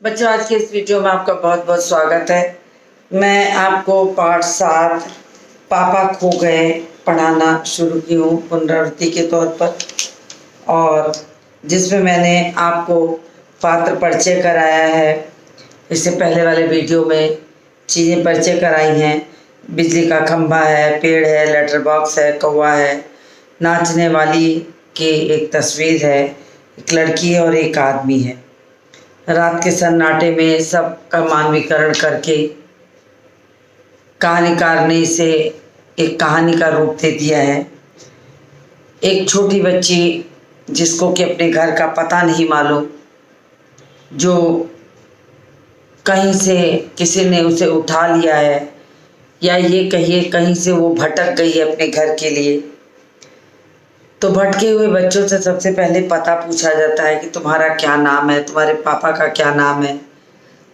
बच्चों, आज के इस वीडियो में आपका बहुत बहुत स्वागत है। मैं आपको पाठ 7 पापा खो गए पढ़ाना शुरू की हूँ पुनरावृत्ति के तौर पर, और जिसमें मैंने आपको पात्र परिचय कराया है। इससे पहले वाले वीडियो में चीज़ें परिचय कराई हैं। बिजली का खंभा है, पेड़ है, लेटर बॉक्स है, कौवा है, नाचने वाली की एक तस्वीर है, एक लड़की है और एक आदमी है। रात के सन्नाटे में सबका मानवीकरण करके कहानीकार ने इसे एक कहानी का रूप दे दिया है। एक छोटी बच्ची जिसको कि अपने घर का पता नहीं मालूम, जो कहीं से किसी ने उसे उठा लिया है, या ये कहिए कहीं से वो भटक गई है अपने घर के लिए। तो भटके हुए बच्चों से सबसे पहले पता पूछा जाता है कि तुम्हारा क्या नाम है, तुम्हारे पापा का क्या नाम है,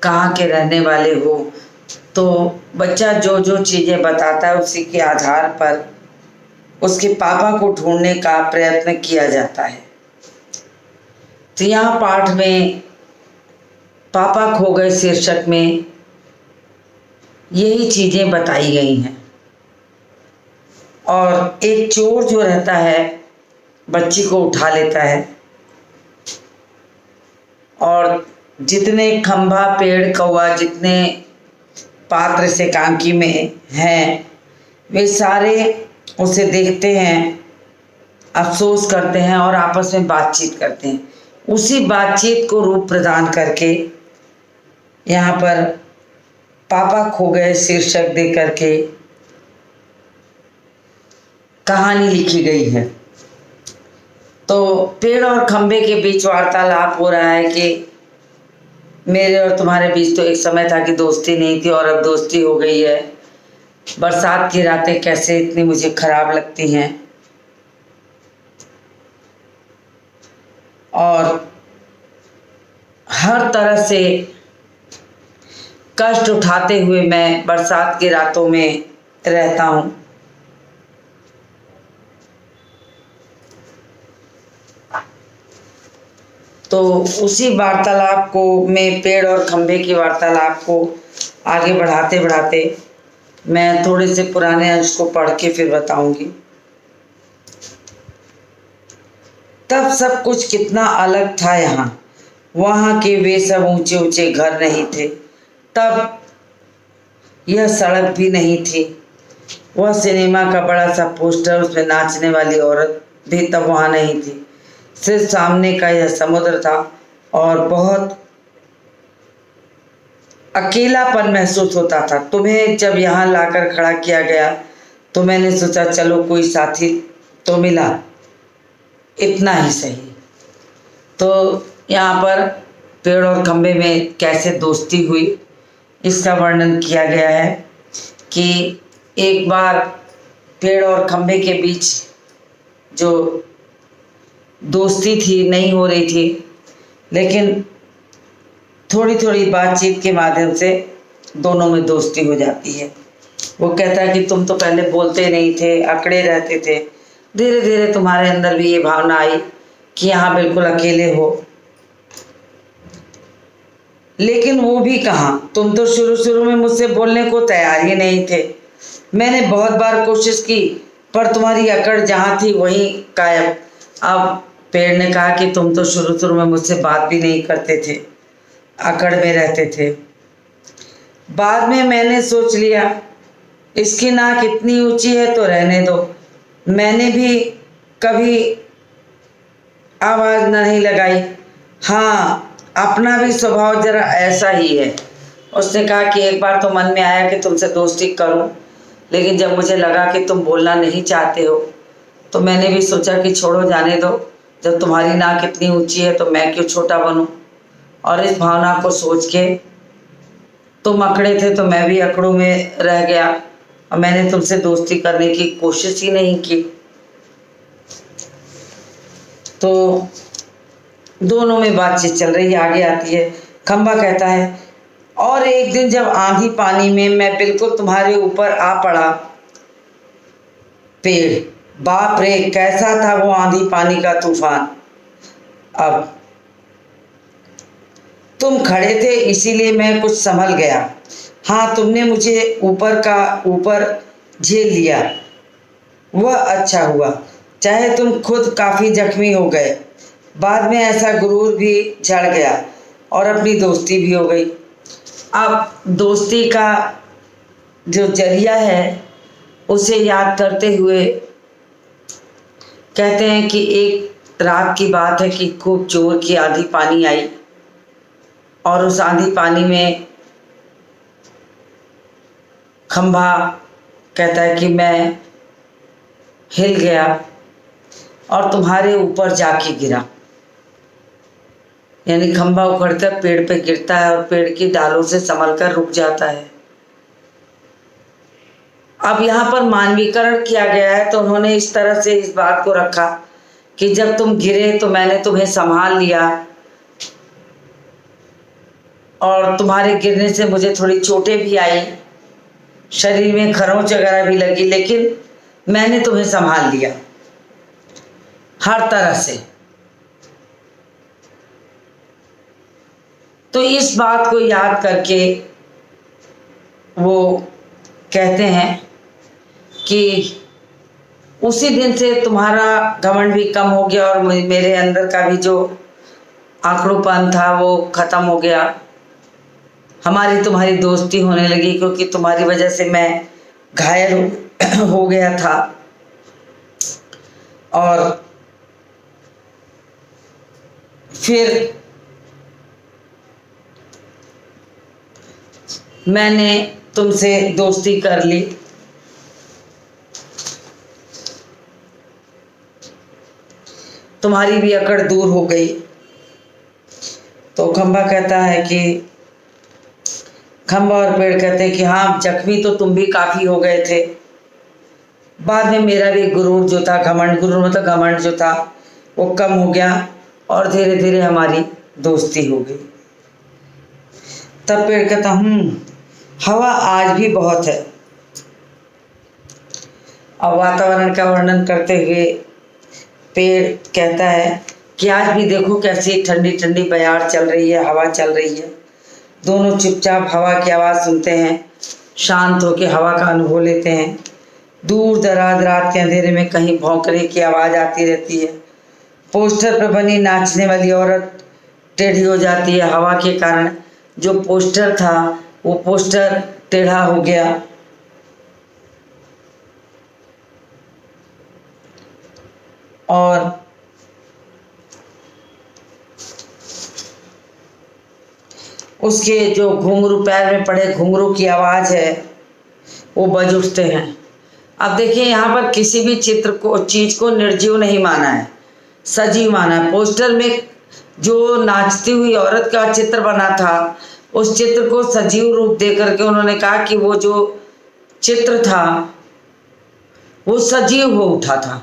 कहाँ के रहने वाले हो। तो बच्चा जो जो चीज़ें बताता है उसी के आधार पर उसके पापा को ढूंढने का प्रयत्न किया जाता है। तो यहाँ पाठ में पापा खो गए शीर्षक में यही चीज़ें बताई गई हैं। और एक चोर जो रहता है बच्ची को उठा लेता है, और जितने खंभा, पेड़, कौवा, जितने पात्र इस एकांकी में हैं वे सारे उसे देखते हैं, अफसोस करते हैं और आपस में बातचीत करते हैं। उसी बातचीत को रूप प्रदान करके यहाँ पर पापा खो गए शीर्षक दे करके कहानी लिखी गई है। तो पेड़ और खंबे के बीच वार्तालाप हो रहा है कि मेरे और तुम्हारे बीच तो एक समय था कि दोस्ती नहीं थी और अब दोस्ती हो गई है। बरसात की रातें कैसे इतनी मुझे खराब लगती हैं, और हर तरह से कष्ट उठाते हुए मैं बरसात की रातों में रहता हूँ। तो उसी वार्तालाप को मैं पेड़ और खंबे की वार्तालाप को आगे बढ़ाते बढ़ाते मैं थोड़े से पुराने अंश को पढ़ के फिर बताऊंगी। तब सब कुछ कितना अलग था यहाँ। वहाँ के वे सब ऊंचे ऊंचे घर नहीं थे, तब यह सड़क भी नहीं थी। वह सिनेमा का बड़ा सा पोस्टर, उसमें नाचने वाली औरत भी तब वहाँ नहीं थी। सिर्फ सामने का यह समुद्र था और बहुत अकेलापन महसूस होता था। तुम्हें जब यहाँ लाकर खड़ा किया गया तो मैंने सोचा चलो कोई साथी तो मिला, इतना ही सही। तो यहाँ पर पेड़ और खंबे में कैसे दोस्ती हुई इसका वर्णन किया गया है कि एक बार पेड़ और खंबे के बीच जो दोस्ती थी नहीं हो रही थी, लेकिन थोड़ी थोड़ी बातचीत के माध्यम से दोनों में दोस्ती हो जाती है। वो कहता है कि तुम तो पहले बोलते नहीं थे, अकड़े रहते थे, धीरे धीरे तुम्हारे अंदर भी ये भावना आई कि यहाँ बिल्कुल अकेले हो। लेकिन वो भी कहाँ, तुम तो शुरू शुरू में मुझसे बोलने को तैयार ही नहीं थे। मैंने बहुत बार कोशिश की पर तुम्हारी अकड़ जहाँ थी वहीं कायम। अब पेड़ ने कहा कि तुम तो शुरू शुरू में मुझसे बात भी नहीं करते थे, अकड़ में रहते थे। बाद में मैंने सोच लिया इसकी नाक इतनी ऊंची है तो रहने दो। मैंने भी कभी आवाज़ नहीं लगाई। हाँ, अपना भी स्वभाव जरा ऐसा ही है। उसने कहा कि एक बार तो मन में आया कि तुमसे दोस्ती करूं, लेकिन जब मुझे लगा कि तुम बोलना नहीं चाहते हो तो मैंने भी सोचा कि छोड़ो, जाने दो। जब तुम्हारी नाक इतनी ऊंची है तो मैं क्यों छोटा बनूं। और इस भावना को सोच के तुम अकड़े थे तो मैं भी अकड़ों में रह गया और मैंने तुमसे दोस्ती करने की कोशिश ही नहीं की। तो दोनों में बातचीत चल रही है, आगे आती है। खंबा कहता है और एक दिन जब आंधी पानी में मैं बिल्कुल तुम्हारे ऊपर आ पड़ा। पेड़, बाप रे कैसा था वो आंधी पानी का तूफान। अब तुम खड़े थे इसीलिए मैं कुछ संभल गया। हाँ, तुमने मुझे ऊपर झेल लिया, वह अच्छा हुआ, चाहे तुम खुद काफ़ी जख्मी हो गए। बाद में ऐसा गुरूर भी झड़ गया और अपनी दोस्ती भी हो गई। अब दोस्ती का जो जरिया है उसे याद करते हुए कहते हैं कि एक रात की बात है कि खूब जोर की आंधी पानी आई और उस आंधी पानी में खंभा कहता है कि मैं हिल गया और तुम्हारे ऊपर जाके गिरा। यानी खंभा उखड़कर पेड़ पे गिरता है और पेड़ की डालों से संभल कर रुक जाता है। अब यहाँ पर मानवीकरण किया गया है, तो उन्होंने इस तरह से इस बात को रखा कि जब तुम गिरे तो मैंने तुम्हें संभाल लिया और तुम्हारे गिरने से मुझे थोड़ी चोटें भी आई, शरीर में खरोंच वगैरह भी लगी, लेकिन मैंने तुम्हें संभाल लिया हर तरह से। तो इस बात को याद करके वो कहते हैं कि उसी दिन से तुम्हारा घमंड भी कम हो गया और मेरे अंदर का भी जो आंकड़ोपन था वो खत्म हो गया। हमारी तुम्हारी दोस्ती होने लगी क्योंकि तुम्हारी वजह से मैं घायल हो गया था और फिर मैंने तुमसे दोस्ती कर ली। तुम्हारी भी अकड़ दूर हो गई। तो खंभा कहता है कि खंभा और पेड़ कहते हैं कि हाँ, जख्मी तो तुम भी काफ़ी हो गए थे। बाद में मेरा भी गुरूर जो था, गुरूर मतलब घमंड जो था, वो कम हो गया और धीरे धीरे हमारी दोस्ती हो गई। तब पेड़ कहता हवा आज भी बहुत है। अब वातावरण का वर्णन करते हुए पेड़ कहता है कि आज भी देखो कैसी ठंडी ठंडी बयार चल रही है, हवा चल रही है। दोनों चुपचाप हवा की आवाज़ सुनते हैं, शांत होकर हवा का अनुभव लेते हैं। दूर दराज रात के अंधेरे में कहीं भौंकने की आवाज़ आती रहती है। पोस्टर पर बनी नाचने वाली औरत टेढ़ी हो जाती है हवा के कारण। जो पोस्टर था वो पोस्टर टेढ़ा हो गया और उसके जो घुंघरू, पैर में पड़े घुंघरू की आवाज़ है वो बज उठते हैं। अब देखिए, यहाँ पर किसी भी चीज़ को निर्जीव नहीं माना है, सजीव माना है। पोस्टर में जो नाचती हुई औरत का चित्र बना था, उस चित्र को सजीव रूप दे करके उन्होंने कहा कि वो जो चित्र था वो सजीव हो उठा था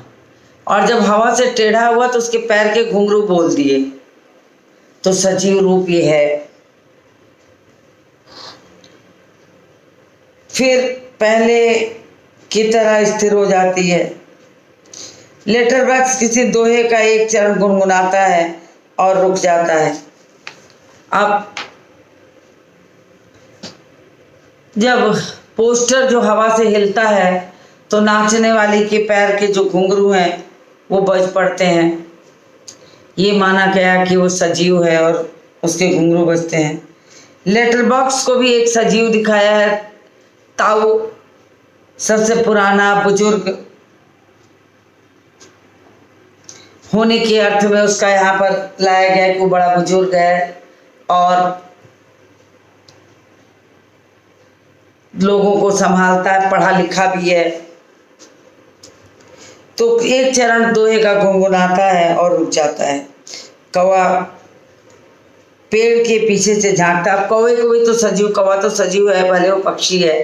और जब हवा से टेढ़ा हुआ तो उसके पैर के घुंघरू बोल दिए, तो सजीव रूप ये है। फिर पहले की तरह स्थिर हो जाती है। लेटर बॉक्स किसी दोहे का एक चरण गुनगुनाता है और रुक जाता है। अब जब पोस्टर जो हवा से हिलता है तो नाचने वाली के पैर के जो घुंघरू हैं वो बज पड़ते हैं। ये माना गया कि वो सजीव है और उसके घुंघरू बजते हैं। लेटर बॉक्स को भी एक सजीव दिखाया है। ताऊ सबसे पुराना बुजुर्ग होने के अर्थ में उसका यहाँ पर लाया गया कि वो बड़ा बुजुर्ग है और लोगों को संभालता है, पढ़ा लिखा भी है। तो एक चरण दोहे का गुनगुनाता है और रुक जाता है। कौवा पेड़ के पीछे से झांकता। अब कौवे को भी तो सजीव, कौवा तो सजीव है, भले वो पक्षी है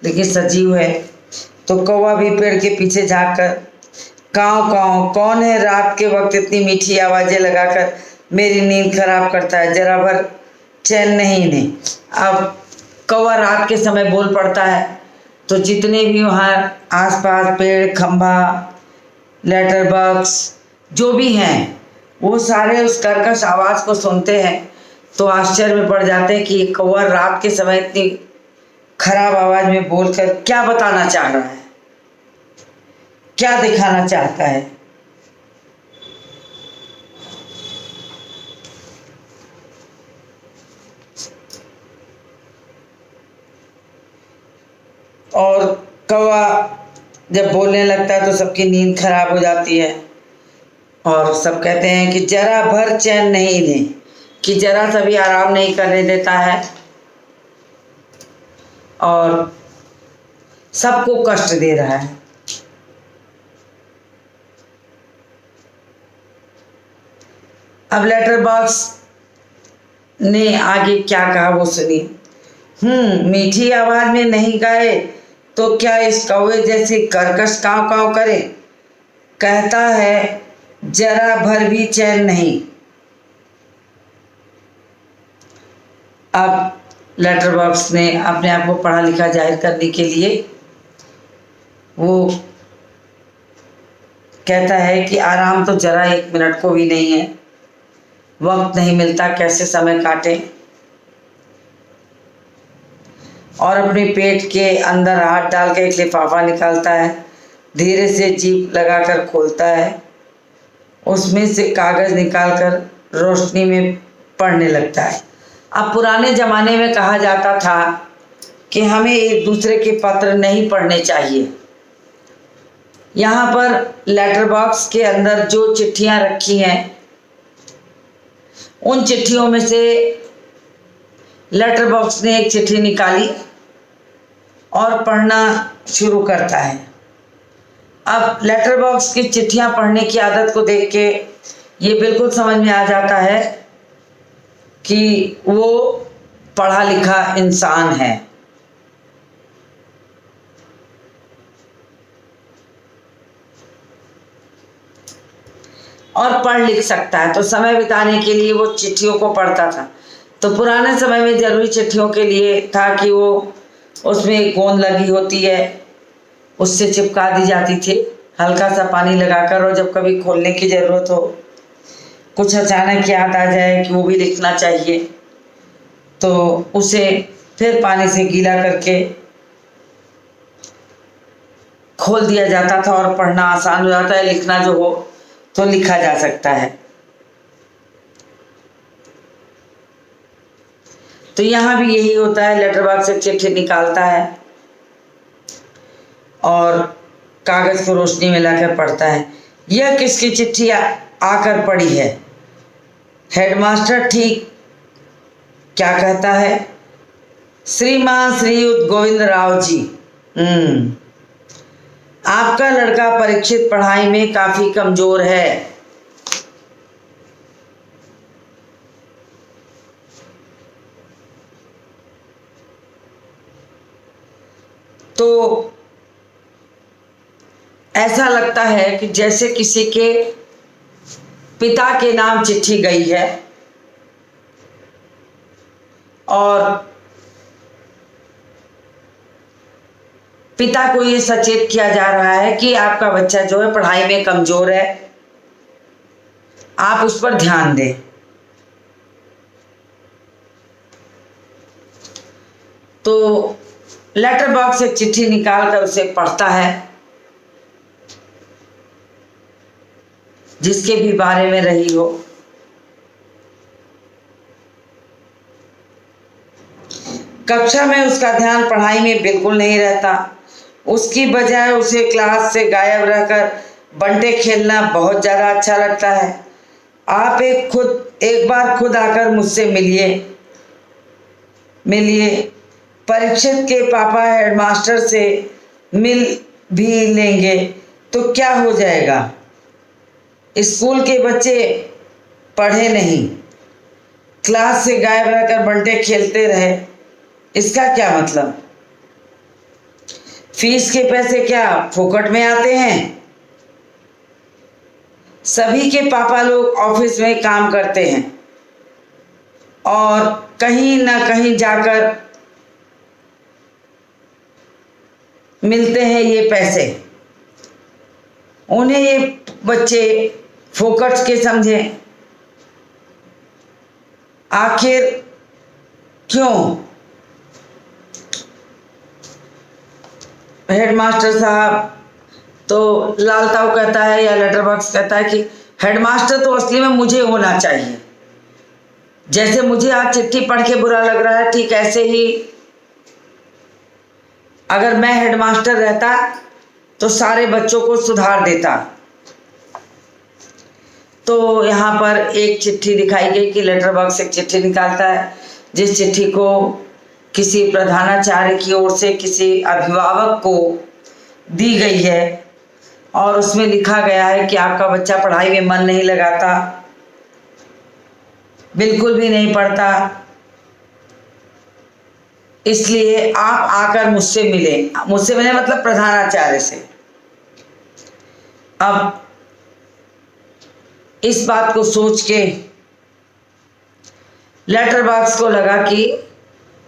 लेकिन सजीव है। तो कौवा भी पेड़ के पीछे झांक कर काँव काँव, कौन है रात के वक्त इतनी मीठी आवाज़ें लगाकर मेरी नींद खराब करता है, जरा भर चैन नहीं इन्हें। अब कौवा रात के समय बोल पड़ता है तो जितने भी वहाँ आसपास पेड़, खंभा, लेटर बॉक्स जो भी हैं वो सारे उस कर्कश आवाज़ को सुनते हैं। तो आश्चर्य में पड़ जाते हैं कि ये कौवा रात के समय इतनी खराब आवाज में बोलकर क्या बताना चाह रहा है, क्या दिखाना चाहता है। और कौवा जब बोलने लगता है तो सबकी नींद खराब हो जाती है और सब कहते हैं कि जरा भर चैन नहीं दे, कि जरा सा भी आराम नहीं करने देता है और सबको कष्ट दे रहा है। अब लेटर बॉक्स ने आगे क्या कहा वो सुनिए। मीठी आवाज में नहीं गाए तो क्या इस कौवे जैसी कर्कश काव काव करे, कहता है जरा भर भी चैन नहीं। अब लेटर बॉक्स ने अपने आप को पढ़ा लिखा जाहिर करने के लिए वो कहता है कि आराम तो जरा 1 मिनट को भी नहीं है, वक्त नहीं मिलता, कैसे समय काटे। और अपने पेट के अंदर हाथ डाल के एक लिफाफा निकालता है, धीरे से जीभ लगाकर खोलता है, उसमें से कागज निकालकर रोशनी में पढ़ने लगता है। अब पुराने ज़माने में कहा जाता था कि हमें एक दूसरे के पत्र नहीं पढ़ने चाहिए। यहाँ पर लेटर बॉक्स के अंदर जो चिट्ठियाँ रखी हैं उन चिट्ठियों में से लेटर बॉक्स ने एक चिट्ठी निकाली और पढ़ना शुरू करता है। अब लेटर बॉक्स की चिट्ठियां पढ़ने की आदत को देख के ये बिल्कुल समझ में आ जाता है कि वो पढ़ा लिखा इंसान है। और पढ़ लिख सकता है, तो समय बिताने के लिए वो चिट्ठियों को पढ़ता था। तो पुराने समय में जरूरी चिट्ठियों के लिए था कि वो उसमें एक गोंद लगी होती है, उससे चिपका दी जाती थी हल्का सा पानी लगाकर, और जब कभी खोलने की ज़रूरत हो, कुछ अचानक याद आ जाए कि वो भी लिखना चाहिए, तो उसे फिर पानी से गीला करके खोल दिया जाता था और पढ़ना आसान हो जाता है, लिखना जो हो तो लिखा जा सकता है। तो यहाँ भी यही होता है, लेटर बॉक्स से चिट्ठी निकालता है और कागज को रोशनी में लाकर पढ़ता है। यह किसकी चिट्ठी आकर पड़ी है? हेडमास्टर ठीक क्या कहता है? श्रीमान श्रीयुत गोविंद राव जी, आपका लड़का परीक्षित पढ़ाई में काफी कमजोर है। तो ऐसा लगता है कि जैसे किसी के पिता के नाम चिट्ठी गई है और पिता को ये सचेत किया जा रहा है कि आपका बच्चा जो है पढ़ाई में कमजोर है, आप उस पर ध्यान दें। तो लेटर बॉक्स से चिट्ठी निकालकर उसे पढ़ता है, जिसके भी बारे में रही हो। कक्षा में उसका ध्यान पढ़ाई में बिल्कुल नहीं रहता, उसकी बजाय उसे क्लास से गायब रहकर बंटे खेलना बहुत ज़्यादा अच्छा लगता है। आप एक बार खुद आकर मुझसे मिलिए। परीक्षित के पापा हेडमास्टर से मिल भी लेंगे तो क्या हो जाएगा? स्कूल के बच्चे पढ़े नहीं, क्लास से गायब रहकर बंटे खेलते रहे, इसका क्या मतलब? फीस के पैसे क्या फोकट में आते हैं? सभी के पापा लोग ऑफिस में काम करते हैं और कहीं ना कहीं जाकर मिलते हैं ये पैसे। उन्हें ये बच्चे फोकट के समझें। आखिर क्यों? हेडमास्टर साहब तो लाल ताऊ कहता है या लेटर बॉक्स कहता है कि हेडमास्टर तो असली में मुझे होना चाहिए। जैसे मुझे आज चिट्ठी पढ़ के बुरा लग रहा है, ठीक ऐसे ही अगर मैं हेडमास्टर रहता तो सारे बच्चों को सुधार देता। तो यहाँ पर एक चिट्ठी दिखाई गई कि लेटर बॉक्स एक चिट्ठी निकालता है, जिस चिट्ठी को किसी प्रधानाचार्य की ओर से किसी अभिभावक को दी गई है और उसमें लिखा गया है कि आपका बच्चा पढ़ाई में मन नहीं लगाता, बिल्कुल भी नहीं पढ़ता, इसलिए आप आकर मुझसे मिले। मुझसे मिले मतलब प्रधानाचार्य से। अब इस बात को सोच के लेटर बॉक्स को लगा कि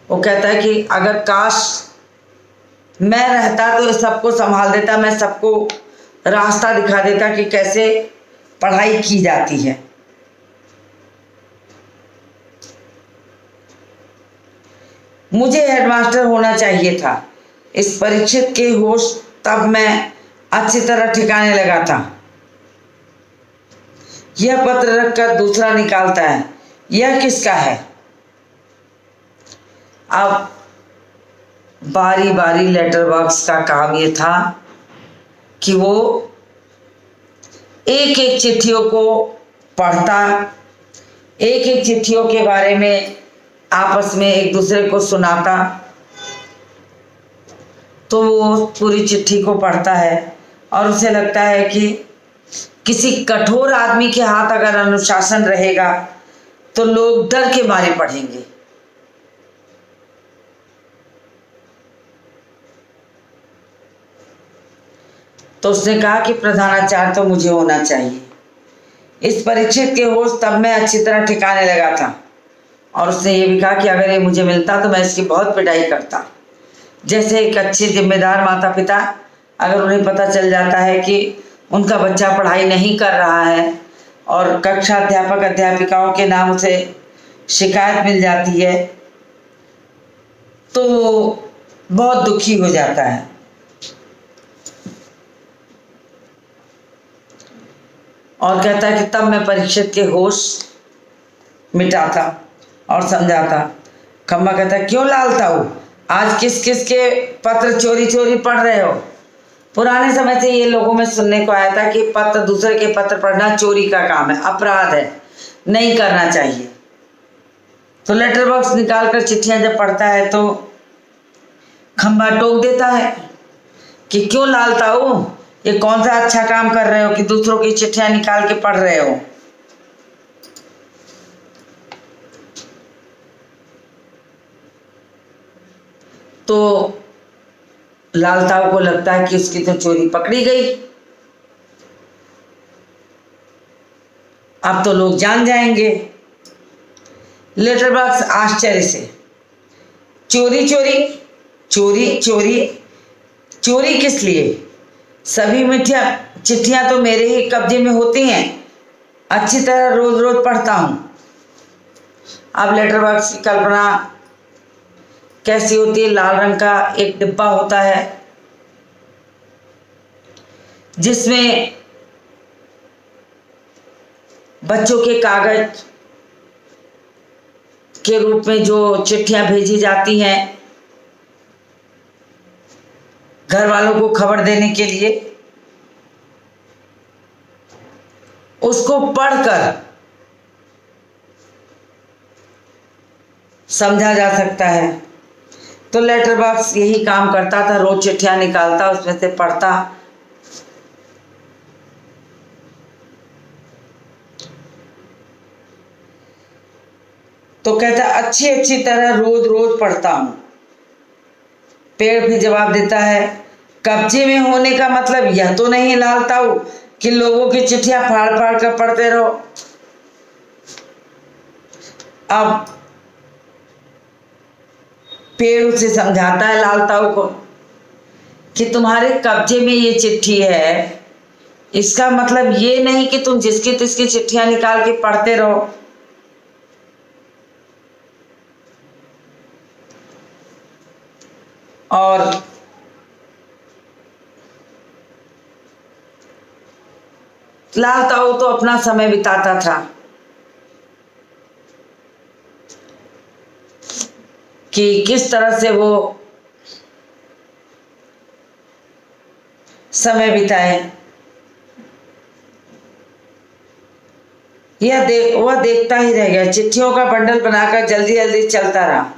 वो कहता है कि अगर काश मैं रहता तो सबको संभाल देता, मैं सबको रास्ता दिखा देता कि कैसे पढ़ाई की जाती है। मुझे हेडमास्टर होना चाहिए था। इस परीक्षित के होश तब मैं अच्छी तरह ठिकाने लगा था। यह पत्र रखकर दूसरा निकालता है, यह किसका है? अब बारी बारी लेटर बॉक्स का काम ये था कि वो एक एक चिट्ठियों को पढ़ता, एक एक चिट्ठियों के बारे में आपस में एक दूसरे को सुनाता। तो वो पूरी चिट्ठी को पढ़ता है और उसे लगता है कि किसी कठोर आदमी के हाथ अगर अनुशासन रहेगा तो लोग डर के मारे पढ़ेंगे। तो उसने कहा कि प्रधानाचार्य तो मुझे होना चाहिए। इस परीक्षित के होश तब मैं अच्छी तरह ठिकाने लगा था और उसने ये भी कहा कि अगर ये मुझे मिलता तो मैं इसकी बहुत पिटाई करता। जैसे एक अच्छे जिम्मेदार माता पिता, अगर उन्हें पता चल जाता है कि उनका बच्चा पढ़ाई नहीं कर रहा है और कक्षा अध्यापक अध्यापिकाओं के नाम से शिकायत मिल जाती है, तो बहुत दुखी हो जाता है। और कहता है कि तब मैं परीक्षित के होश मिटाता और समझाता। खम्मा कहता है, क्यों लालता हो, आज किस किस के पत्र चोरी चोरी पढ़ रहे हो? पुराने समय से ये लोगों में सुनने को आया था कि पत्र, दूसरे के पत्र पढ़ना चोरी का काम है, अपराध है, नहीं करना चाहिए। तो लेटर बॉक्स निकाल कर चिट्ठियां जब पढ़ता है तो खम्बा टोक देता है कि क्यों लालता हो, ये कौन सा अच्छा काम कर रहे हो कि दूसरों की चिट्ठियां निकाल के पढ़ रहे हो? तो लालताऊ को लगता है कि उसकी तो चोरी पकड़ी गई, अब तो लोग जान जाएंगे। लेटर बॉक्स आश्चर्य से, चोरी चोरी चोरी चोरी चोरी किस लिए? सभी चिट्ठियां तो मेरे ही कब्जे में होती हैं, अच्छी तरह रोज रोज पढ़ता हूं। अब लेटर बॉक्स की कल्पना कैसी होती है? लाल रंग का एक डिब्बा होता है जिसमें बच्चों के कागज के रूप में जो चिट्ठियां भेजी जाती हैं घर वालों को खबर देने के लिए, उसको पढ़कर समझा जा सकता है। तो लेटर बॉक्स यही काम करता था, रोज चिट्ठियां निकालता, उसमें से पढ़ता। तो कहता अच्छी अच्छी तरह रोज रोज पढ़ता हूं। पेड़ भी जवाब देता है, कब्जे में होने का मतलब यह तो नहीं लालताऊ कि लोगों की चिट्ठियां फाड़ फाड़ कर पढ़ते रहो। अब पेड़ उसे समझाता है लालताऊ को कि तुम्हारे कब्जे में ये चिट्ठी है, इसका मतलब ये नहीं कि तुम जिसकी तिसकी चिट्ठियां निकाल के पढ़ते रहो। और लाल ताऊ तो अपना समय बिताता था कि किस तरह से वो समय बिताए। वह देखता ही रह गया, चिट्ठियों का बंडल बनाकर जल्दी जल्दी चलता रहा।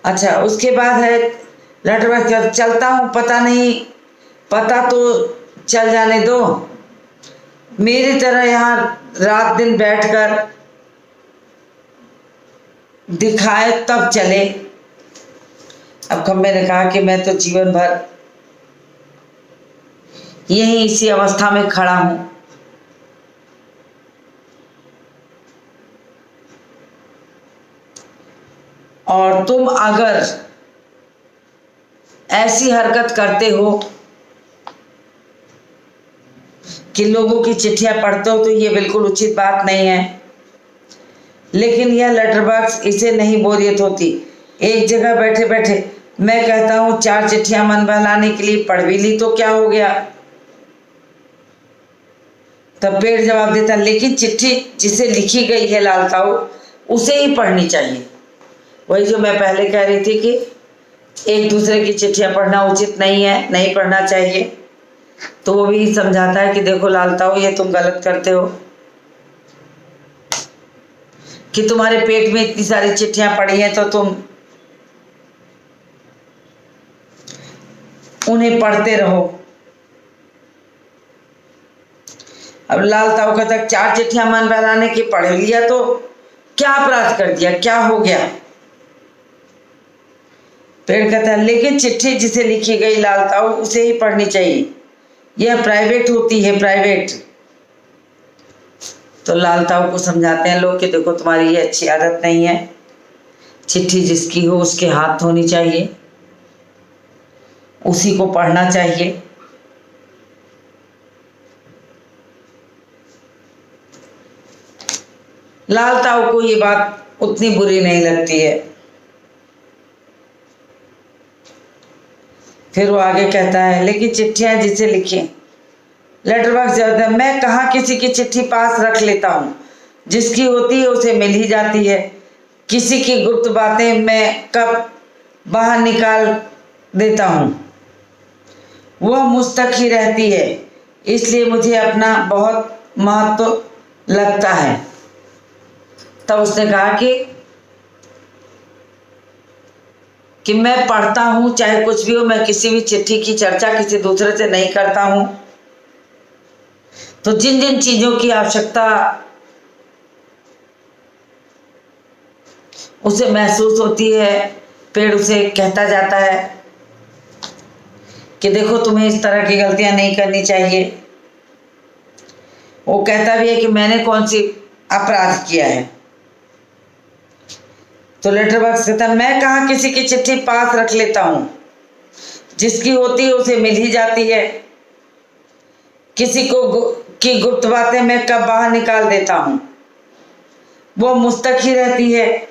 अच्छा, उसके बाद है लेटर, चलता हूँ, पता नहीं, पता तो चल जाने दो, मेरी तरह यहाँ रात दिन बैठकर दिखाए तब चले। अब खम्बे ने कहा कि मैं तो जीवन भर यहीं इसी अवस्था में खड़ा हूं, और तुम अगर ऐसी हरकत करते हो कि लोगों की चिट्ठियां पढ़ते हो तो ये बिल्कुल उचित बात नहीं है। लेकिन यह लेटर बॉक्स, इसे नहीं बोरियत होती। एक जगह बैठे बैठे मैं कहता हूं 4 चिट्ठियां मन बहलाने के लिए पढ़ भी ली तो क्या हो गया। तब पेड़ जवाब देता, लेकिन चिट्ठी जिसे लिखी गई है लाल ताऊ, उसे ही पढ़नी चाहिए। वही जो मैं पहले कह रही थी कि एक दूसरे की चिट्ठियां पढ़ना उचित नहीं है, नहीं पढ़ना चाहिए। तो वो भी समझाता है कि देखो लाल ताऊ, ये तुम गलत करते हो कि तुम्हारे पेट में इतनी सारी चिट्ठियां पड़ी हैं तो तुम उन्हें पढ़ते रहो। अब लाल ताऊ कहता, 4 चिट्ठियां मन बहलाने की पढ़ लिया तो क्या अपराध कर दिया, क्या हो गया। पेड़ कहता है, लेकिन चिट्ठी जिसे लिखी गई लाल ताऊ, उसे ही पढ़नी चाहिए, यह प्राइवेट होती है, प्राइवेट। तो लाल ताऊ को समझाते हैं लोग कि देखो तुम्हारी ये अच्छी आदत नहीं है, चिट्ठी जिसकी हो उसके हाथ होनी चाहिए, उसी को पढ़ना चाहिए। लाल ताऊ को ये बात उतनी बुरी नहीं लगती है। फिर वो आगे कहता है, लेकिन चिट्ठियां जिसे लिखी, लेटर बॉक्स जाता है, मैं कहाँ किसी की चिट्ठी पास रख लेता हूँ, जिसकी होती है उसे मिल ही जाती है। किसी की गुप्त बातें मैं कब बाहर निकाल देता हूँ, वह मुझ तक ही रहती है, इसलिए मुझे अपना बहुत महत्व लगता है। तब उसने कहा कि मैं पढ़ता हूं, चाहे कुछ भी हो, मैं किसी भी चिट्ठी की चर्चा किसी दूसरे से नहीं करता हूं। तो जिन जिन चीजों की आवश्यकता उसे महसूस होती है, पेड़ उसे कहता जाता है कि देखो तुम्हें इस तरह की गलतियां नहीं करनी चाहिए। वो कहता भी है कि मैंने कौन सी अपराध किया है। तो लेटर बॉक्स कहता, मैं कहाँ किसी की चिट्ठी पास रख लेता हूं, जिसकी होती है उसे मिल ही जाती है। किसी को की गुप्त बातें मैं कब बाहर निकाल देता हूं, वो मुझ तक ही रहती है,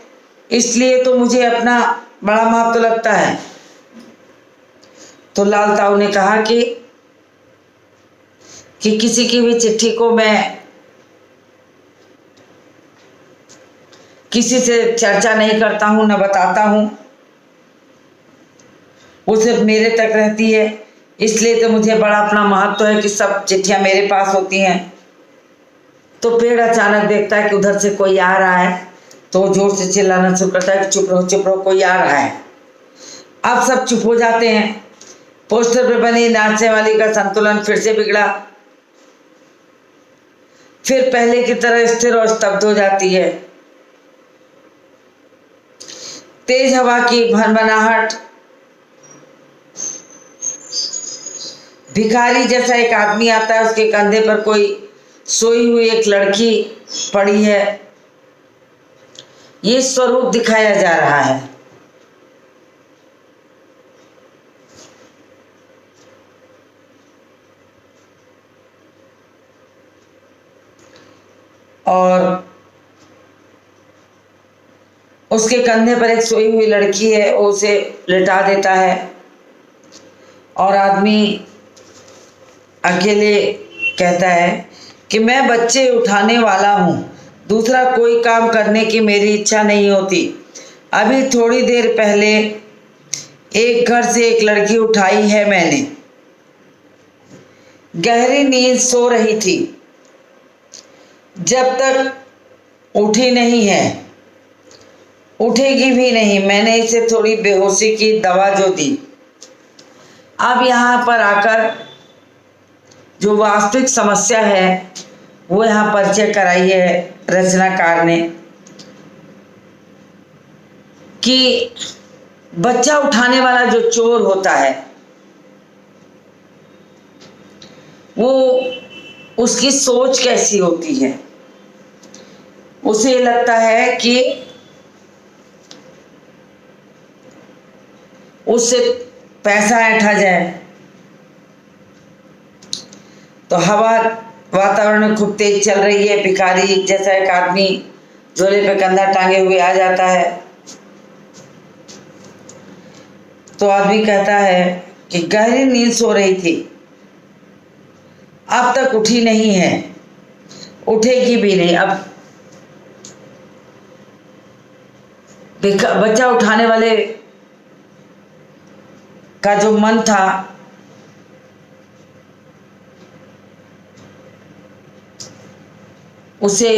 इसलिए तो मुझे अपना बड़ा महत्व लगता है। तो लाल ताऊ ने कहा कि किसी की भी चिट्ठी को मैं किसी से चर्चा नहीं करता हूं, न बताता हूं, वो सिर्फ मेरे तक रहती है, इसलिए तो मुझे बड़ा अपना महत्व है कि सब चिट्ठियां मेरे पास होती हैं। तो पेड़ अचानक देखता है कि उधर से कोई आ रहा है, तो जोर से चिल्लाना शुरू करता है कि चुप रहो चुप रहो, कोई आ रहा है। अब सब चुप हो जाते हैं। पोस्टर पे बनी नाचने वाली का संतुलन फिर से बिगड़ा, फिर पहले की तरह स्थिर और स्तब्ध हो जाती है। तेज हवा की भनभनाहट, भिखारी जैसा एक आदमी आता है, उसके कंधे पर कोई सोई हुई एक लड़की पड़ी है, ये स्वरूप दिखाया जा रहा है। और उसके कंधे पर एक सोई हुई लड़की है, वो उसे लिटा देता है और आदमी अकेले कहता है कि मैं बच्चे उठाने वाला हूँ, दूसरा कोई काम करने की मेरी इच्छा नहीं होती। अभी थोड़ी देर पहले एक घर से एक लड़की उठाई है मैंने। गहरी नींद सो रही थी, जब तक उठी नहीं है, उठेगी भी नहीं। मैंने इसे थोड़ी बेहोशी की दवा जो दी। अब यहाँ पर आकर जो वास्तविक समस्या है वो यहाँ परिचय कराई है रचनाकार ने कि बच्चा उठाने वाला जो चोर होता है वो उसकी सोच कैसी होती है। उसे लगता है कि उससे पैसा ऐंठा जाए। तो हवा वातावरण में खूब तेज चल रही है, भिखारी जैसा एक आदमी झोले पे कंधा टांगे हुए आ जाता है। तो आदमी कहता है कि गहरी नींद सो रही थी, अब तक उठी नहीं है, उठेगी भी नहीं। अब बच्चा उठाने वाले का जो मन था उसे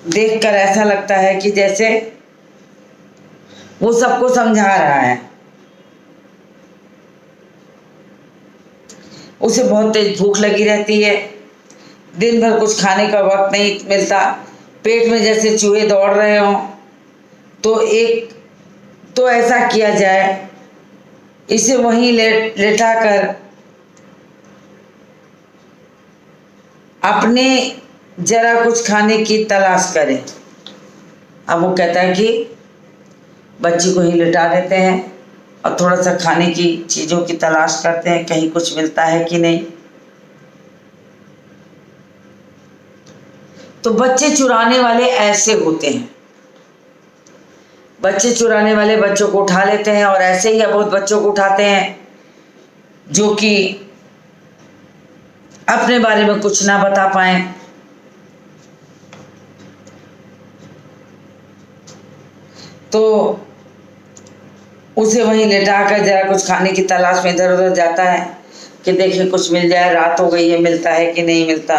देखकर ऐसा लगता है कि जैसे वो सबको समझा रहा है। उसे बहुत तेज भूख लगी रहती है, दिन भर कुछ खाने का वक्त नहीं मिलता, पेट में जैसे चूहे दौड़ रहे हों। तो ऐसा किया जाए, इसे वहीं लेटा कर अपने जरा कुछ खाने की तलाश करें। अब वो कहता है कि बच्ची को ही लिटा देते हैं और थोड़ा सा खाने की चीज़ों की तलाश करते हैं, कहीं कुछ मिलता है कि नहीं। तो बच्चे चुराने वाले ऐसे होते हैं। बच्चे चुराने वाले बच्चों को उठा लेते हैं और ऐसे ही बहुत बच्चों को उठाते हैं जो कि अपने बारे में कुछ ना बता पाए। तो उसे वहीं लेटाकर जरा कुछ खाने की तलाश में इधर उधर जाता है कि देखे कुछ मिल जाए, रात हो गई है, मिलता है कि नहीं मिलता।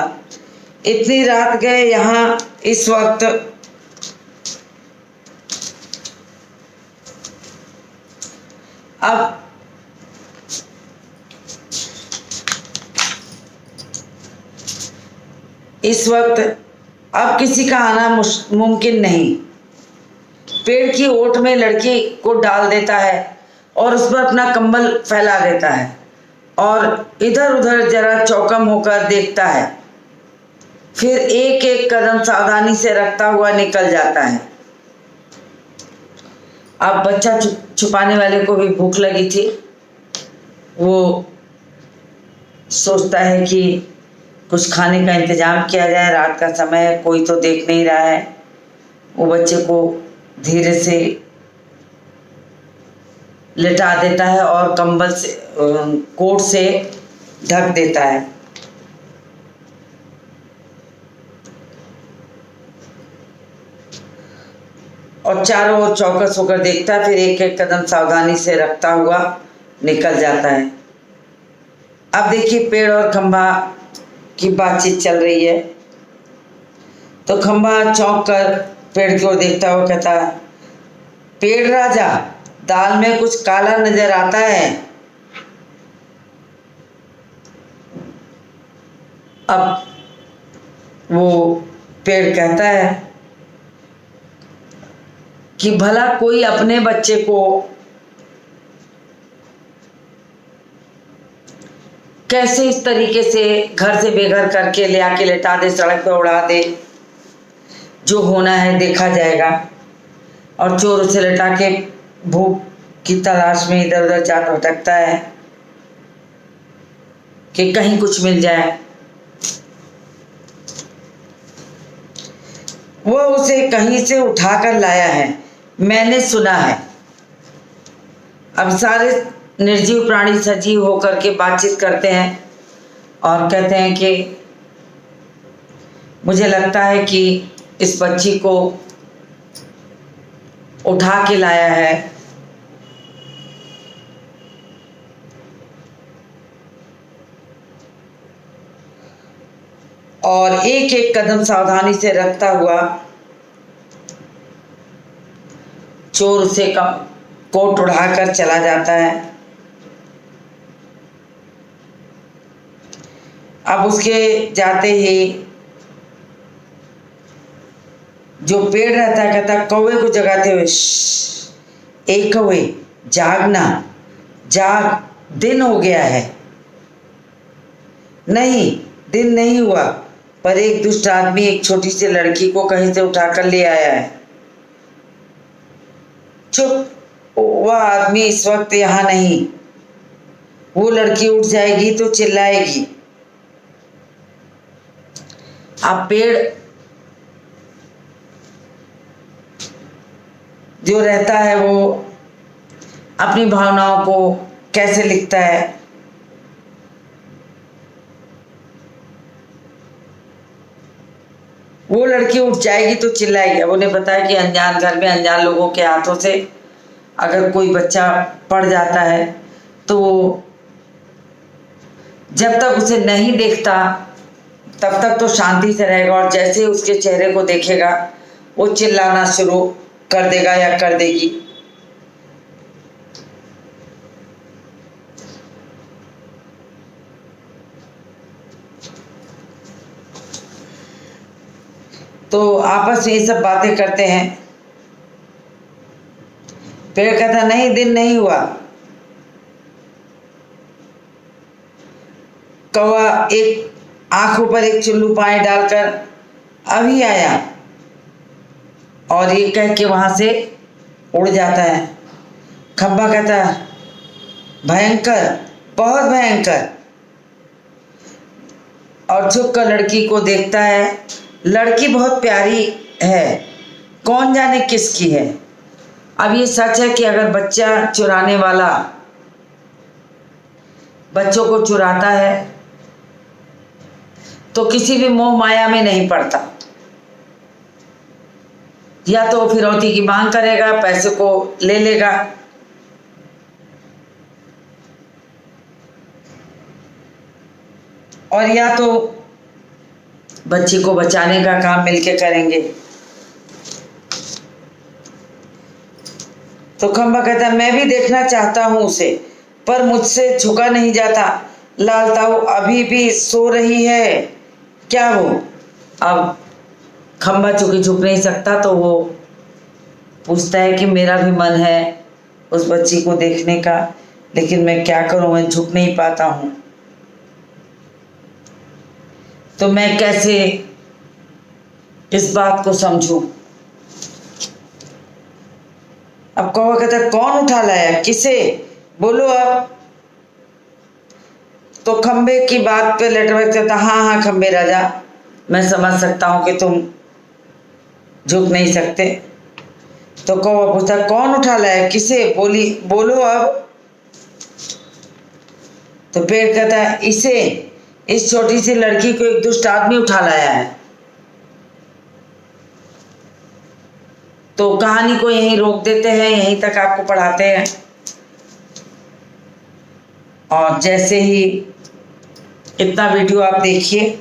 इतनी रात गए यहाँ इस वक्त अब किसी का आना मुमकिन नहीं। पेड़ की ओट में लड़की को डाल देता है और उस पर अपना कंबल फैला देता है और इधर उधर जरा चौकम होकर देखता है, फिर एक एक कदम सावधानी से रखता हुआ निकल जाता है। अब बच्चा छुपाने वाले को भी भूख लगी थी। वो सोचता है कि कुछ खाने का इंतजाम किया जाए, रात का समय है, कोई तो देख नहीं रहा है। वो बच्चे को धीरे से लेटा देता है और कंबल से कोट से ढक देता है। और चारों ओर चौकस होकर देखता है, फिर एक एक कदम सावधानी से रखता हुआ निकल जाता है। अब देखिए पेड़ और खंभा की बातचीत चल रही है। तो खंभा चौंक कर पेड़ की ओर देखता हुआ कहता है, पेड़ राजा, दाल में कुछ काला नजर आता है। अब वो पेड़ कहता है कि भला कोई अपने बच्चे को कैसे इस तरीके से घर से बेघर करके ले आके लेटा दे, सड़क पे उड़ा दे। जो होना है देखा जाएगा। और चोर उसे लेटा के भूख की तलाश में इधर उधर जाकर भटकता है कि कहीं कुछ मिल जाए। वो उसे कहीं से उठाकर लाया है, मैंने सुना है। अब सारे निर्जीव प्राणी सजीव होकर के बातचीत करते हैं और कहते हैं कि मुझे लगता है कि इस बच्ची को उठा के लाया है, और एक एक कदम सावधानी से रखता हुआ चोर उसे कोट उड़ाकर चला जाता है। अब उसके जाते ही जो पेड़ रहता है कहता कौवे को जगाते हुए, एक कौवे जागना, जाग, दिन हो गया है। नहीं, दिन नहीं हुआ, पर एक दुष्ट आदमी एक छोटी सी लड़की को कहीं से उठाकर ले आया है। चुप, वह आदमी इस वक्त यहाँ नहीं। वो लड़की उठ जाएगी तो चिल्लाएगी। अब पेड़ जो रहता है वो अपनी भावनाओं को कैसे लिखता है। वो लड़की उठ जाएगी तो चिल्लाएगी। अब उन्हें पता है कि अनजान घर में अनजान लोगों के हाथों से अगर कोई बच्चा पड़ जाता है तो जब तक उसे नहीं देखता तब तक तो शांति से रहेगा, और जैसे ही उसके चेहरे को देखेगा वो चिल्लाना शुरू कर देगा या कर देगी। तो आपस में ये सब बातें करते हैं। पेड़ कहता नहीं, दिन नहीं हुआ। कौवा एक आंखों पर एक चुल्लू पानी डालकर अभी आया, और ये कह के वहां से उड़ जाता है। खंबा कहता भयंकर, बहुत भयंकर, और झुक कर लड़की को देखता है। लड़की बहुत प्यारी है, कौन जाने किसकी है। अब ये सच है कि अगर बच्चा चुराने वाला बच्चों को चुराता है तो किसी भी मोह माया में नहीं पड़ता। या तो फिरौती की मांग करेगा, पैसे को ले लेगा, और या तो बच्ची को बचाने का काम मिलके करेंगे। तो खंबा कहता मैं भी देखना चाहता हूं उसे, पर मुझसे झुका नहीं जाता। लाल ताऊ अभी भी सो रही है क्या वो? अब खंबा चूंकि झुक नहीं सकता तो वो पूछता है कि मेरा भी मन है उस बच्ची को देखने का, लेकिन मैं क्या करूं, मैं झुक नहीं पाता हूं। तो मैं कैसे इस बात को समझूं? अब कौवा कहता कौन उठा लाया, किसे, बोलो अब। तो खंबे की बात पे लेटरबैक कहता हाँ हाँ खंबे राजा, मैं समझ सकता हूं कि तुम झुक नहीं सकते। तो कौवा पूछता कौन उठा लाया, किसे, बोलो अब। तो पेड़ कहता इसे, इस छोटी सी लड़की को एक दुष्ट आदमी उठा लाया है। तो कहानी को यहीं रोक देते हैं, यहीं तक आपको पढ़ाते हैं। और जैसे ही इतना वीडियो आप देखिए,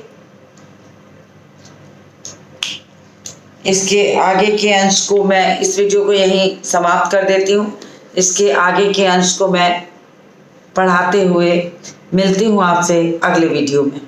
इसके आगे के अंश को मैं, इस वीडियो को यहीं समाप्त कर देती हूँ। इसके आगे के अंश को मैं पढ़ाते हुए मिलती हूँ आपसे अगले वीडियो में।